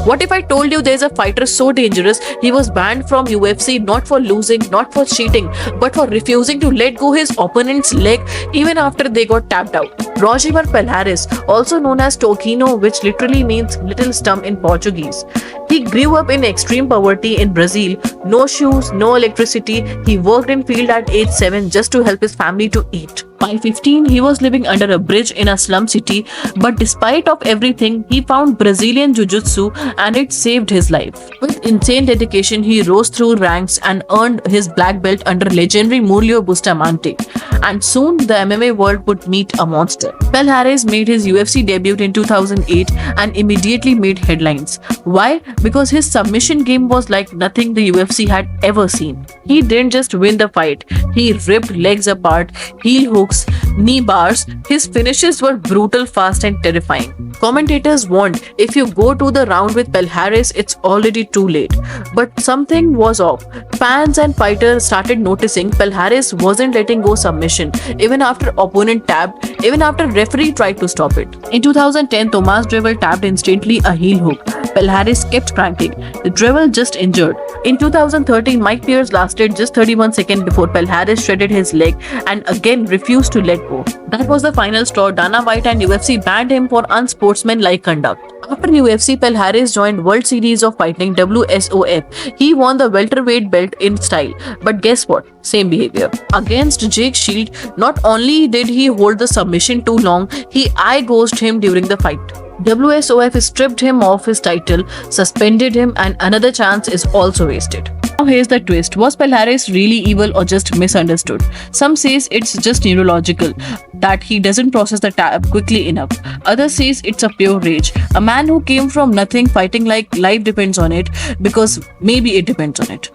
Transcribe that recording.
What if I told you there's a fighter so dangerous he was banned from UFC not for losing, not for cheating, but for refusing to let go his opponent's leg even after they got tapped out? Rogiver Pelhares, also known as Toquinho, which literally means little stump in Portuguese. He grew up in extreme poverty in Brazil. No shoes, no electricity. He worked in field at age 7 just to help his family to eat. By 15, he was living under a bridge in a slum city, but despite of everything, he found Brazilian Jiu-Jitsu and it saved his life. With insane dedication, he rose through ranks and earned his black belt under legendary Murilo Bustamante. And soon, the MMA world would meet a monster. Pelhares made his UFC debut in 2008 and immediately made headlines. Why? Because his submission game was like nothing the UFC had ever seen. He didn't just win the fight, he ripped legs apart, heel hooks, knee bars. His finishes were brutal, fast and terrifying. Commentators warned, if you go to the round with Pelhares, it's already too late. But something was off. Fans and fighters started noticing Pelhares wasn't letting go submission, even after opponent tapped, even after referee tried to stop it. In 2010, Thomas Drewel tapped instantly a heel hook. Pelhares kept cranking. The Drewel just injured. In 2013, Mike Pierce lasted just 31 seconds before Pelhares shredded his leg and again refused to let go. That was the final straw. Dana White and UFC banned him for unsportsmanlike conduct. After UFC, Pelhares joined World Series of Fighting WSOF. He won the welterweight belt in style. But guess what? Same behavior. Against Jake Shield, not only did he hold the submission too long, he eye-ghosted him during the fight. WSOF stripped him of his title, suspended him, and another chance is also wasted. Now here's the twist. Was Pelhares really evil or just misunderstood? Some says it's just neurological, that he doesn't process the tap quickly enough. Others says it's a pure rage. A man who came from nothing fighting like life depends on it, because maybe it depends on it.